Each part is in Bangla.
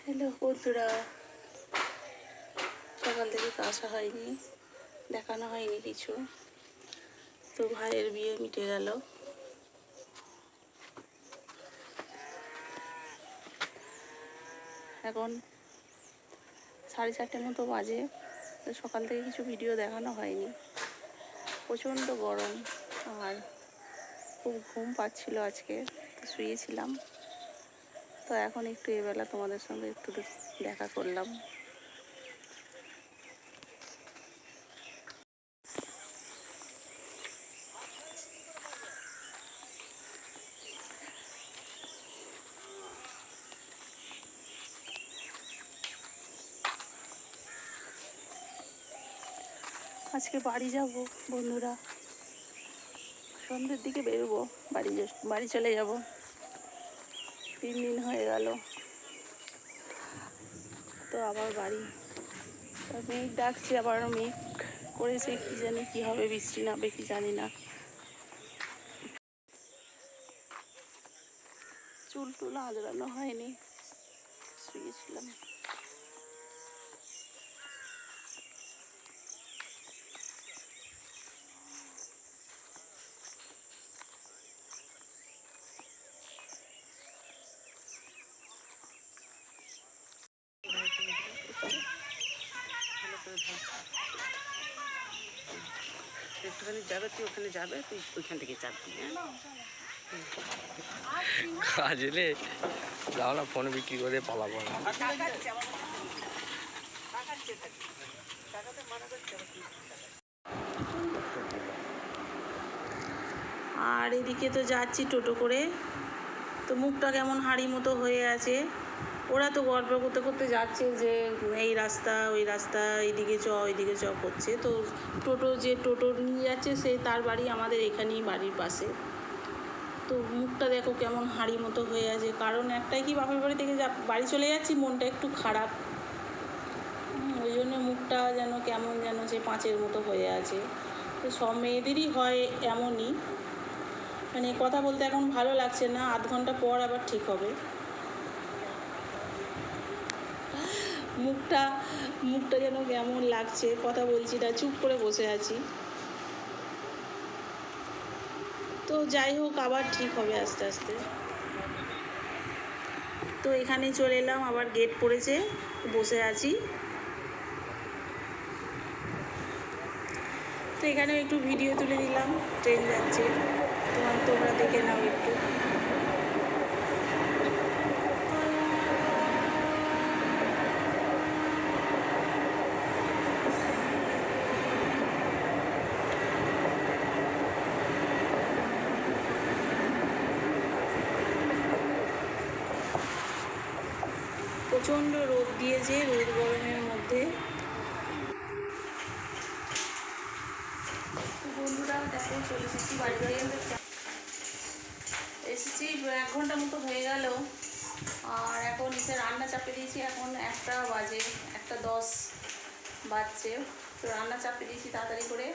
হ্যালো বন্ধুরা, সকাল থেকে তো আসা হয়নি, দেখানো হয়নি কিছু। তো ভাইয়ের বিয়ে মিটে গেল। এখন 4:30 মতো বাজে। তো সকাল থেকে কিছু ভিডিও দেখানো হয়নি, প্রচণ্ড গরম আর খুব ঘুম পাচ্ছিল আজকে, তো শুয়েছিলাম। তো এখন একটু এবেলা তোমাদের সঙ্গে একটু দেখা করলাম। আজকে বাড়ি যাব বন্ধুরা, সন্ধ্যের দিকে বেরোবো, বাড়ি চলে যাব। 3 দিন হয়ে গেল, তো আবার বাড়ি। মেঘ ডাকছে, আবার মেঘ করেছে, কি জানি কি হবে, বৃষ্টি নামবে কি জানি না। চুল টুল আঁচড়ানো হয়নি, শুয়েছিলাম। একটুখানি যাবে, তুই ওখানে যাবে, তুই ওইখান থেকে চাপবি। কাজ এলে যাও না, ফোন বিক্রি করে পালাবো না। আর এদিকে তো যাচ্ছি টোটো করে, তো মুখটা কেমন হাঁড়ি মতো হয়ে আছে। ওরা তো গল্প করতে করতে যাচ্ছে যে এই রাস্তা ওই রাস্তা, এইদিকে চ ওইদিকে চ করছে। তো টোটো নিয়ে যাচ্ছে, সেই তার বাড়ি আমাদের এখানেই, বাড়ির পাশে। তো মুখটা দেখো কেমন হাঁড়ি মতো হয়ে আছে, কারণ একটাই কি, বাপের বাড়ি থেকে বাড়ি চলে যাচ্ছি, মনটা একটু খারাপ। ওই জন্য মুখটা যেন কেমন যেন যে পাঁচের মতো হয়ে আছে। তো সব মেয়েদেরই হয় এমনই, মানে কথা বলতে এখন ভালো লাগছে না, আধ ঘন্টা পর আবার ঠিক হবে। মুখটা যেন কেমন লাগছে, কথা বলছি না, চুপ করে বসে আছি। তো যাই হোক, আবার ঠিক হবে আস্তে আস্তে। তো এখানে চলে এলাম, আবার গেট পড়েছে, বসে আছি। তো এখানেও একটু ভিডিও তুলে দিলাম, ট্রেন যাচ্ছে, তোমরা দেখে নাও একটু। প্রচণ্ড রোদ দিয়েছে, রোদ গরমের মধ্যে। বন্ধুরা দেখো, চলে এসেছি বাড়ি। এসেছি 1 ঘন্টা মতো হয়ে গেল, আর এখন এসে রান্না চাপে দিয়েছি। এখন 1টা বাজে, 1:10 বাজছে। তো রান্না চাপে দিয়েছি তাড়াতাড়ি করে,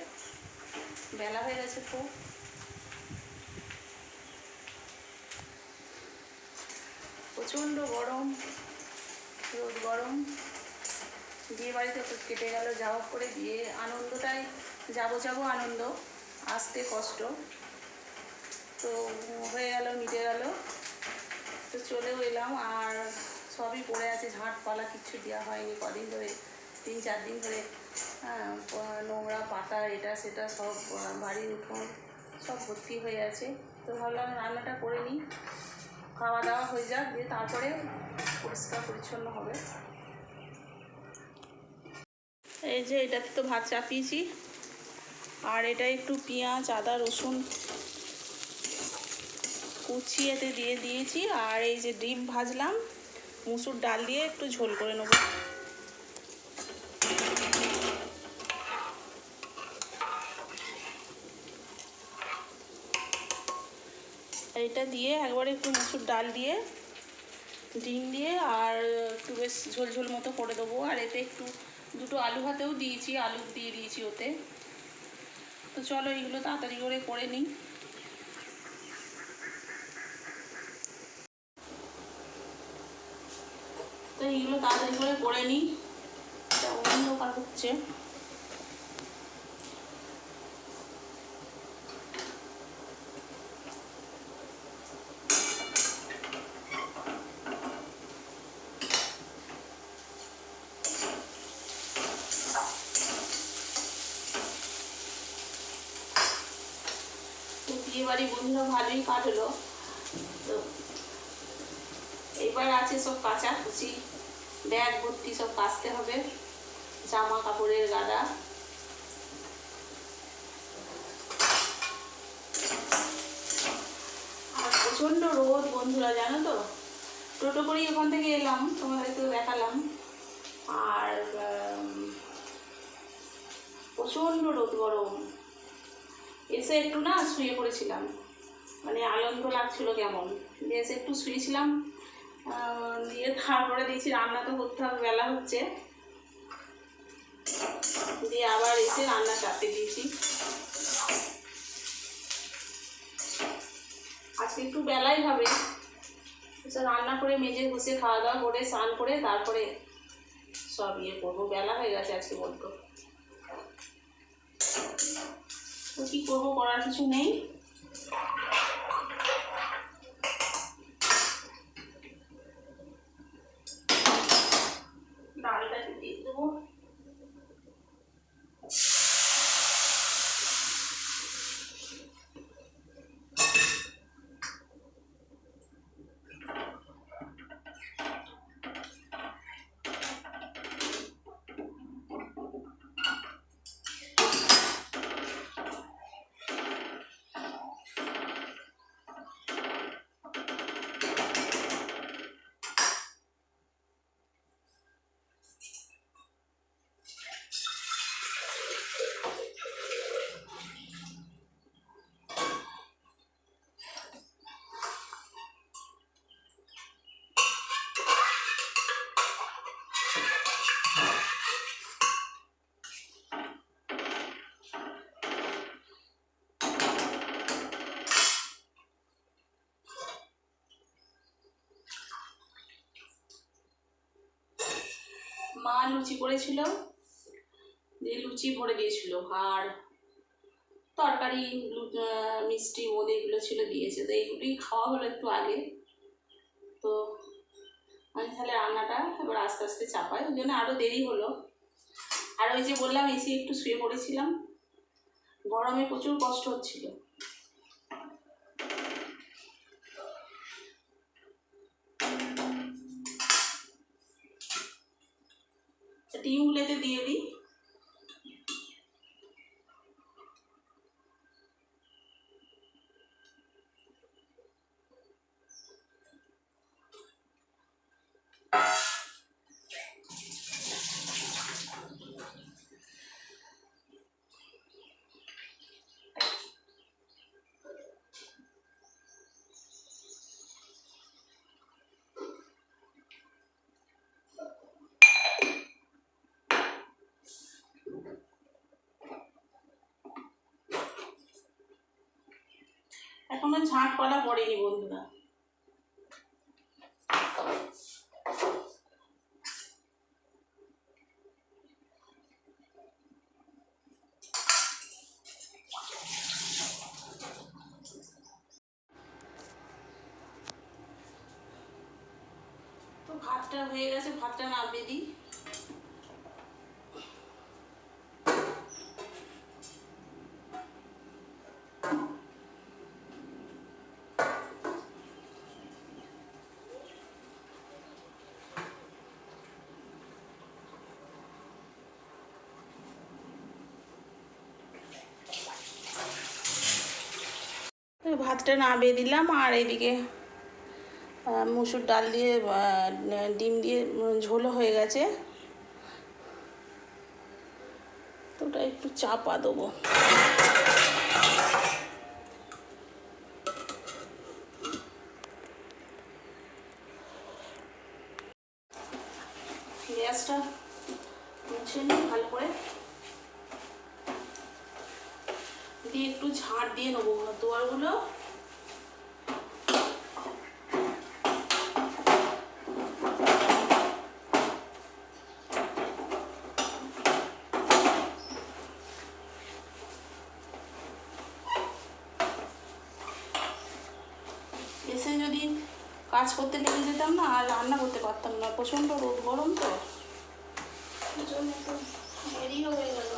বেলা হয়ে গেছে খুব। প্রচণ্ড গরম, রোদ গরম। বিয়ে বাড়িতে তো কেটে গেল যাওয়া করে, বিয়ে আনন্দটাই যাবো আনন্দ, আসতে কষ্ট। তো হয়ে গেল, মিটে গেল। তো চলেও এলাম, আর সবই পড়ে আছে, ঝাঁটপালা কিচ্ছু দেওয়া হয়নি কদিন ধরে, 3-4 দিন ধরে। নোংরা পাতা এটা সেটা সব, বাড়ির উঠোন সব ভর্তি হয়ে আছে। তো ভাবলাম রান্নাটা করে নিই, খাওয়া দাওয়া হয়ে যাক, দিয়ে তারপরে পরিষ্কার পরিচ্ছন্ন হবে। এই যে এটাতে তো ভাত চাপিয়েছি, আর এটা একটু পেঁয়াজ আদা রসুন কুচিয়েতে দিয়ে দিয়েছি। আর এই যে ডিম ভাজলাম, মুসুর ডাল দিয়ে একটু ঝোল করে নেব। এটা দিয়ে একবারে একটু মুসুর ডাল দিয়ে, ডিম দিয়ে, আর একটু বেশ ঝোল মতো করে দেবো। আর এতে একটু 2টো আলু হাতেও দিয়েছি, আলু দিয়ে দিয়েছি ওতে। তো চলো এইগুলো তাড়াতাড়ি করে নিই। তো এইগুলো তাড়াতাড়ি করে নিই, অন্ধকার হচ্ছে। বিয়ে বাড়ি বন্ধুরা ভালোই কাটলো। তো এবার আছে সব কাচাকুচি, ব্যাগ ভর্তি সব কাচতে হবে, জামা কাপড়ের গাদা। আর প্রচণ্ড রোদ বন্ধুরা, জানো তো। টোটো করেই ওখান থেকে এলাম, তোমাদেরকে দেখালাম। আর প্রচণ্ড রোদ, গরম। এসে একটু না শুয়ে পড়েছিলাম, মানে আনন্দ লাগছিল কেমন, দিয়ে এসে একটু শুয়েছিলাম। দিয়ে তারপরে দিয়েছি রান্না তো করতে হবে, বেলা হচ্ছে। দিয়ে আবার এসে রান্না চাপতে দিয়েছি। আজকে একটু বেলাই হবে, রান্না করে মেজে বসে খাওয়া দাওয়া করে স্নান করে তারপরে সব ইয়ে করবো। বেলা হয়ে গেছে আজকে বলতো। তো কী করবো, করার কিছু নেই। ডালটা দিয়ে দেবো। মা লুচি করেছিল, দিয়ে লুচি ভরে দিয়েছিল, আর তরকারি মিষ্টি মুদি এগুলো ছিল, দিয়েছে। তো এইগুলোই খাওয়া হলো একটু আগে। তো আমি তাহলে রান্নাটা এবার আস্তে আস্তে চাপাই, ওই জন্য আরও দেরি হলো। আর ওই যে বললাম এসে একটু শুয়ে পড়েছিলাম, গরমে প্রচুর কষ্ট হচ্ছিল। ডিমগুলোতে দিয়ে দিই। এখনো ঝাঁট কলা পড়েনি বন্ধুরা। তো ভাতটা হয়ে গেছে, ভাতটা নামিয়ে দিই। ভাতটা নামিয়ে দিলাম, আর এদিকে মুসুর ডাল দিয়ে ডিম দিয়ে ঝোলও হয়ে গেছে। তো ওটা একটু চাপা দেবো। গ্যাসটা মুছে নিই ভালো করে, দিয়ে একটু ঝাড় দিয়ে নেবো দুয়ারগুলো। যদি কাজ করতে লেগে যেতাম না, আর রান্না করতে পারতাম না, প্রচণ্ড রোদ গরম তো, এই জন্য তো দেরি হয়ে গেল।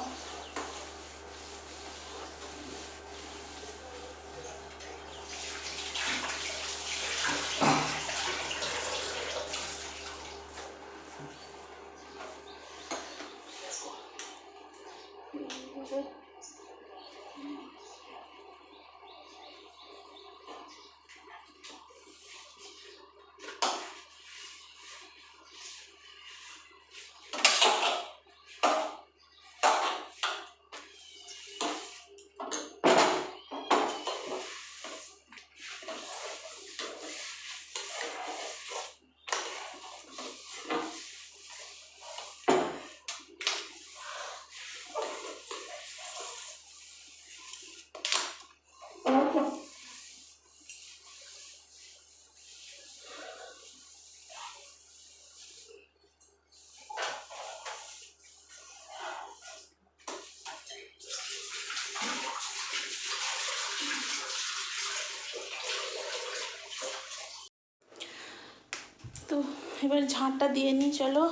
তো এবার ঝাঁটটা দিয়ে নিই চলো।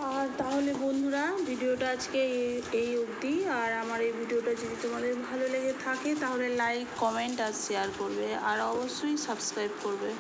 আর তাহলে বন্ধুরা, ভিডিওটা আজকে এই অবধি। আর আমার এই ভিডিওটা যদি তোমাদের ভালো লেগে থাকে তাহলে লাইক, কমেন্ট আর শেয়ার করবে, আর অবশ্যই সাবস্ক্রাইব করবে।